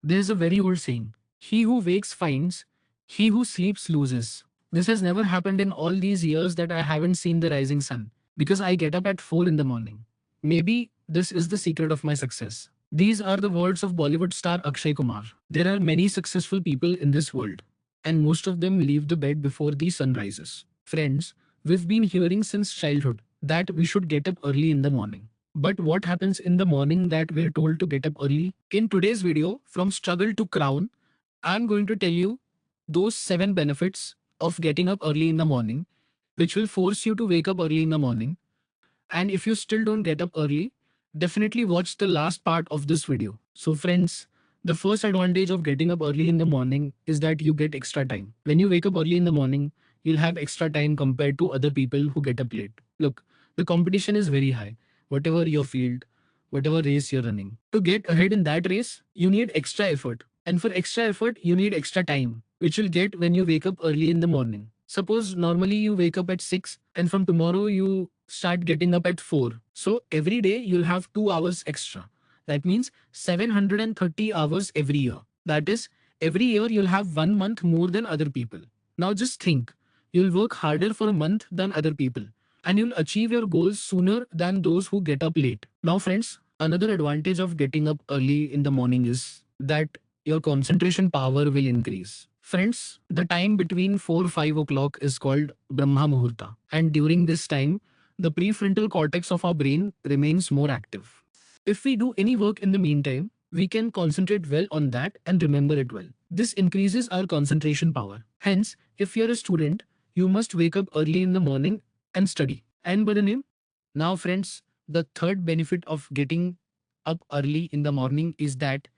There's a very old saying: he who wakes finds, he who sleeps loses. This has never happened in all these years that I haven't seen the rising sun, because I get up at 4 in the morning. Maybe this is the secret of my success. These are the words of Bollywood star Akshay Kumar. There are many successful people in this world, and most of them leave the bed before the sun rises. Friends, we've been hearing since childhood that we should get up early in the morning. But what happens in the morning that we're told to get up early? In today's video, from struggle to crown, I'm going to tell you those 7 benefits of getting up early in the morning, which will force you to wake up early in the morning. And if you still don't get up early, definitely watch the last part of this video. So friends, the first advantage of getting up early in the morning is that you get extra time. When you wake up early in the morning, you'll have extra time compared to other people who get up late. Look, the competition is very high, whatever your field, whatever race you're running. To get ahead in that race, you need extra effort. And for extra effort, you need extra time, which you'll get when you wake up early in the morning. Suppose normally you wake up at 6 and from tomorrow you start getting up at 4. So every day you'll have 2 hours extra. That means 730 hours every year. That is, every year you'll have 1 month more than other people. Now just think, you'll work harder for a month than other people, and you'll achieve your goals sooner than those who get up late. Now friends, another advantage of getting up early in the morning is that your concentration power will increase. Friends, the time between 4 5 o'clock is called Brahma Muhurta, and during this time, the prefrontal cortex of our brain remains more active. If we do any work in the meantime, we can concentrate well on that and remember it well. This increases our concentration power. Hence, if you're a student, you must wake up early in the morning and study. And Badanim? Now, friends, the third benefit of getting up early in the morning is that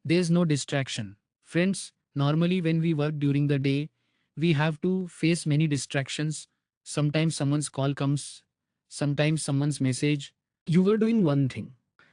there's no distraction. Friends, normally when we work during the day, we have to face many distractions. Sometimes someone's call comes, sometimes someone's message. You were doing one thing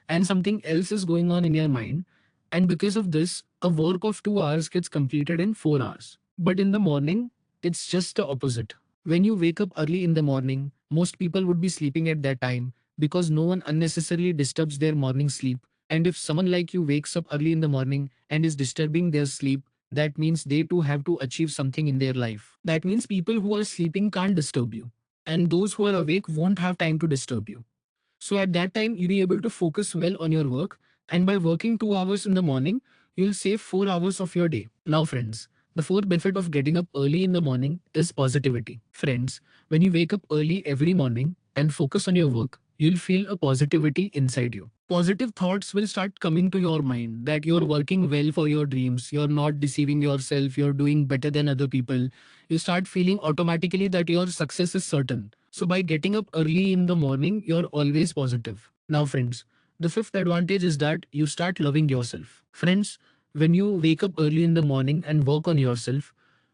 and something else is going on in your mind. And because of this, a work of 2 hours gets completed in 4 hours. But in the morning, it's just the opposite. When you wake up early in the morning, most people would be sleeping at that time because no one unnecessarily disturbs their morning sleep. And if someone like you wakes up early in the morning and is disturbing their sleep, that means they too have to achieve something in their life. That means people who are sleeping can't disturb you, and those who are awake won't have time to disturb you. So at that time, you'll be able to focus well on your work. And by working 2 hours in the morning, you'll save 4 hours of your day. Now, friends, the fourth benefit of getting up early in the morning is positivity. Friends, when you wake up early every morning and focus on your work, you'll feel a positivity inside you. Positive thoughts will start coming to your mind that you're working well for your dreams, you're not deceiving yourself, you're doing better than other people. You start feeling automatically that your success is certain. So by getting up early in the morning, you're always positive. Now, friends, the fifth advantage is that you start loving yourself. Friends, when you wake up early in the morning and work on yourself,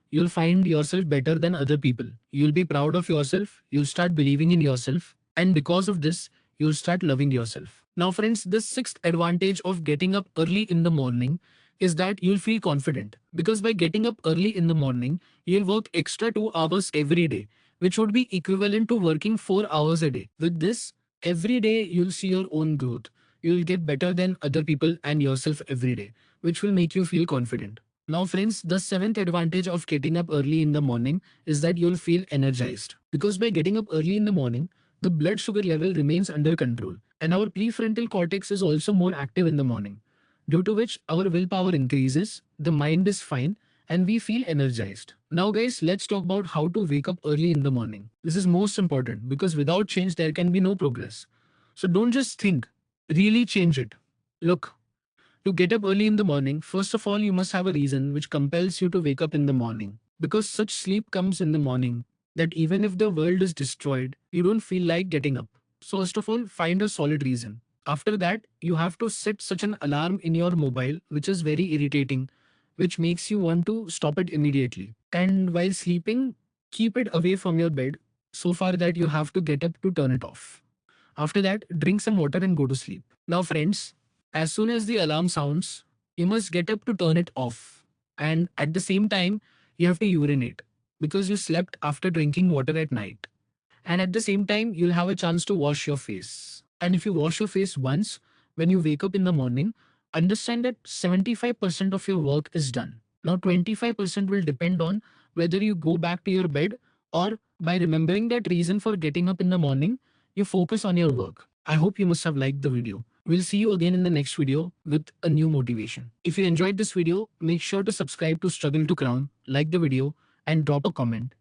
you'll find yourself better than other people. You'll be proud of yourself, you'll start believing in yourself, and because of this, you'll start loving yourself. Now, friends, the sixth advantage of getting up early in the morning is that you'll feel confident, because by getting up early in the morning, you'll work extra 2 hours every day, which would be equivalent to working 4 hours a day. With this, every day you'll see your own growth. You'll get better than other people and yourself every day, which will make you feel confident. Now, friends, the seventh advantage of getting up early in the morning is that you'll feel energized. Because by getting up early in the morning, the blood sugar level remains under control, and our prefrontal cortex is also more active in the morning, due to which our willpower increases, the mind is fine, and we feel energized. Now, guys, let's talk about how to wake up early in the morning. This is most important because without change, there can be no progress. So don't just think, really change it. Look, to get up early in the morning, first of all, you must have a reason which compels you to wake up in the morning. Because such sleep comes in the morning that even if the world is destroyed, you don't feel like getting up. So, first of all, find a solid reason. After that, you have to set such an alarm in your mobile, which is very irritating, which makes you want to stop it immediately. And while sleeping, keep it away from your bed so far that you have to get up to turn it off. After that, drink some water and go to sleep. Now, friends, as soon as the alarm sounds, you must get up to turn it off. And at the same time, you have to urinate because you slept after drinking water at night. And at the same time, you'll have a chance to wash your face. And if you wash your face once when you wake up in the morning, Understand that 75% of your work is done. Now 25% will depend on whether you go back to your bed, or by remembering that reason for getting up in the morning, you focus on your work. I hope you must have liked the video. We'll see you again in the next video with a new motivation. If you enjoyed this video, make sure to subscribe to Struggle to Crown, like the video, and drop a comment.